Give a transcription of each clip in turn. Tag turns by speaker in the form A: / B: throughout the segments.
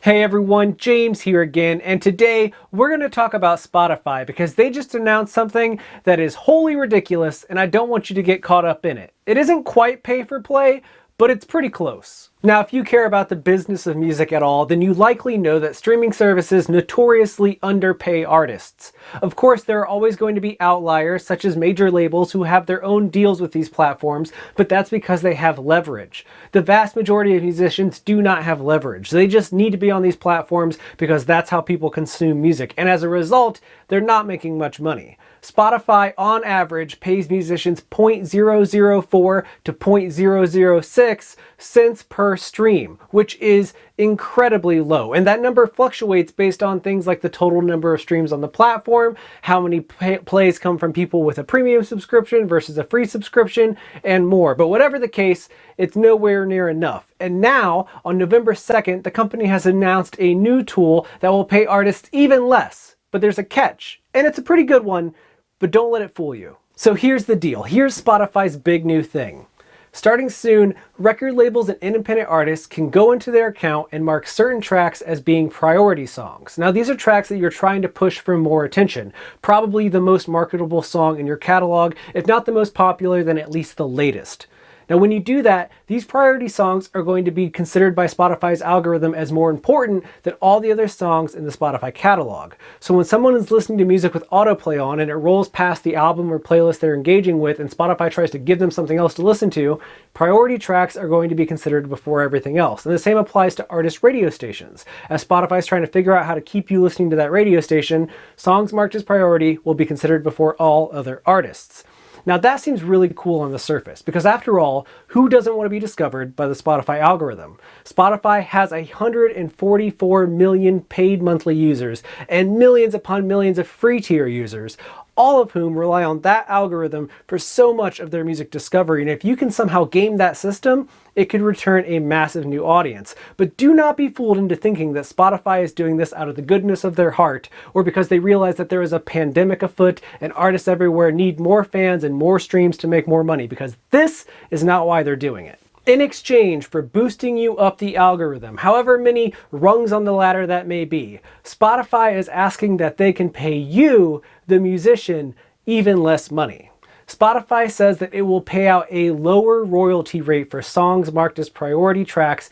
A: Hey everyone, James here again, and today we're going to talk about Spotify because they just announced something that is wholly ridiculous and I don't want you to get caught up in it. It isn't quite pay for play, but it's pretty close. Now, if you care about the business of music at all, then you likely know that streaming services notoriously underpay artists. Of course, there are always going to be outliers, such as major labels who have their own deals with these platforms, but that's because they have leverage. The vast majority of musicians do not have leverage. They just need to be on these platforms because that's how people consume music, and as a result, they're not making much money. Spotify, on average, pays musicians 0.004 to 0.006 cents per stream, which is incredibly low. And that number fluctuates based on things like the total number of streams on the platform, how many plays come from people with a premium subscription versus a free subscription, and more. But whatever the case, it's nowhere near enough. And now, on November 2nd, the company has announced a new tool that will pay artists even less. But there's a catch, and it's a pretty good one, but don't let it fool you. So here's the deal. Here's Spotify's big new thing. Starting soon, record labels and independent artists can go into their account and mark certain tracks as being priority songs. Now, these are tracks that you're trying to push for more attention. Probably the most marketable song in your catalog, if not the most popular, then at least the latest. Now, when you do that, these priority songs are going to be considered by Spotify's algorithm as more important than all the other songs in the Spotify catalog. So when someone is listening to music with autoplay on and it rolls past the album or playlist they're engaging with and Spotify tries to give them something else to listen to, priority tracks are going to be considered before everything else. And the same applies to artist radio stations. As Spotify is trying to figure out how to keep you listening to that radio station, songs marked as priority will be considered before all other artists. Now that seems really cool on the surface, because after all, who doesn't want to be discovered by the Spotify algorithm? Spotify has 144 million paid monthly users and millions upon millions of free tier users, all of whom rely on that algorithm for so much of their music discovery. And if you can somehow game that system, it could return a massive new audience. But do not be fooled into thinking that Spotify is doing this out of the goodness of their heart, or because they realize that there is a pandemic afoot and artists everywhere need more fans and more streams to make more money, because this is not why they're doing it. In exchange for boosting you up the algorithm, however many rungs on the ladder that may be, Spotify is asking that they can pay you, the musician, even less money. Spotify says that it will pay out a lower royalty rate for songs marked as priority tracks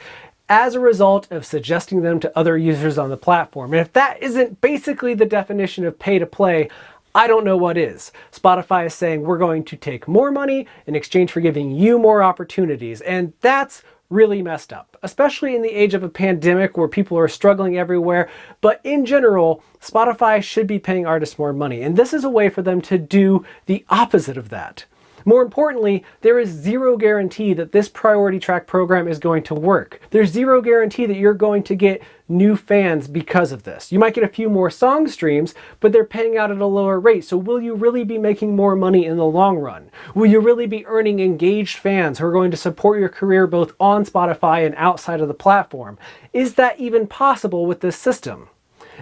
A: as a result of suggesting them to other users on the platform. And if that isn't basically the definition of pay to play, I don't know what is. Spotify is saying we're going to take more money in exchange for giving you more opportunities, and that's really messed up, especially in the age of a pandemic where people are struggling everywhere. But in general, Spotify should be paying artists more money, and this is a way for them to do the opposite of that. More importantly, there is zero guarantee that this priority track program is going to work. There's zero guarantee that you're going to get new fans because of this. You might get a few more song streams, but they're paying out at a lower rate. So will you really be making more money in the long run? Will you really be earning engaged fans who are going to support your career both on Spotify and outside of the platform? Is that even possible with this system?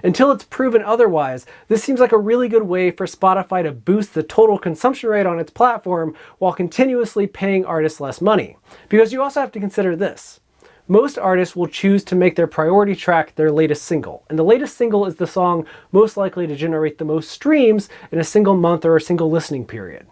A: Until it's proven otherwise, this seems like a really good way for Spotify to boost the total consumption rate on its platform while continuously paying artists less money. Because you also have to consider this. Most artists will choose to make their priority track their latest single, and the latest single is the song most likely to generate the most streams in a single month or a single listening period.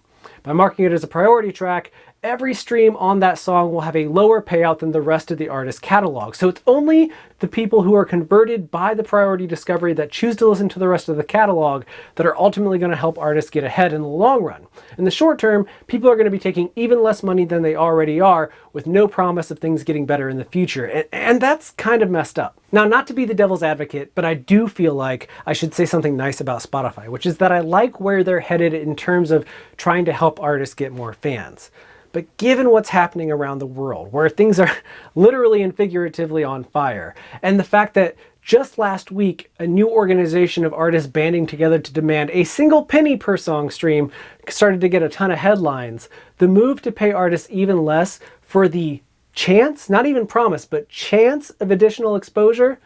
A: By marking it as a priority track, every stream on that song will have a lower payout than the rest of the artist's catalog. So it's only the people who are converted by the priority discovery that choose to listen to the rest of the catalog that are ultimately going to help artists get ahead in the long run. In the short term, people are going to be taking even less money than they already are, with no promise of things getting better in the future. And that's kind of messed up. Now, not to be the devil's advocate, but I do feel like I should say something nice about Spotify, which is that I like where they're headed in terms of trying to help artists get more fans. But given what's happening around the world, where things are literally and figuratively on fire, and the fact that just last week, a new organization of artists banding together to demand a single penny per song stream started to get a ton of headlines, the move to pay artists even less for the chance, not even promise, but chance of additional exposure,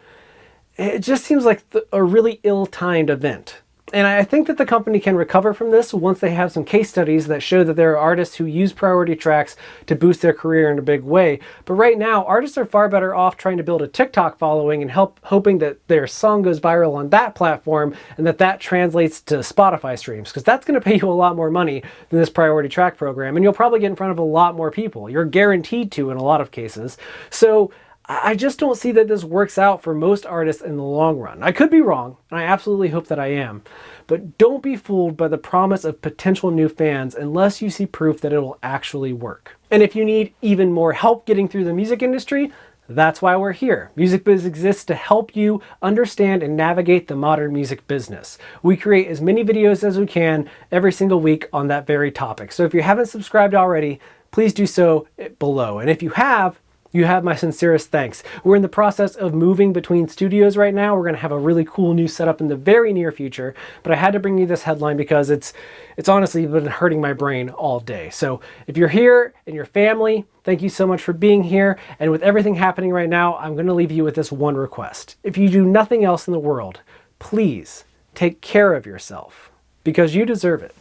A: it just seems like a really ill-timed event. And I think that the company can recover from this once they have some case studies that show that there are artists who use priority tracks to boost their career in a big way. But right now, artists are far better off trying to build a TikTok following and hoping that their song goes viral on that platform and that translates to Spotify streams, because that's going to pay you a lot more money than this priority track program, and you'll probably get in front of a lot more people. You're guaranteed to in a lot of cases. So I just don't see that this works out for most artists in the long run. I could be wrong, and I absolutely hope that I am. But don't be fooled by the promise of potential new fans unless you see proof that it will actually work. And if you need even more help getting through the music industry, that's why we're here. MusicBiz exists to help you understand and navigate the modern music business. We create as many videos as we can every single week on that very topic. So if you haven't subscribed already, please do so below. And if you have my sincerest thanks. We're in the process of moving between studios right now. We're going to have a really cool new setup in the very near future, but I had to bring you this headline because it's honestly been hurting my brain all day. So if you're here and your family, thank you so much for being here. And with everything happening right now, I'm going to leave you with this one request. If you do nothing else in the world, please take care of yourself because you deserve it.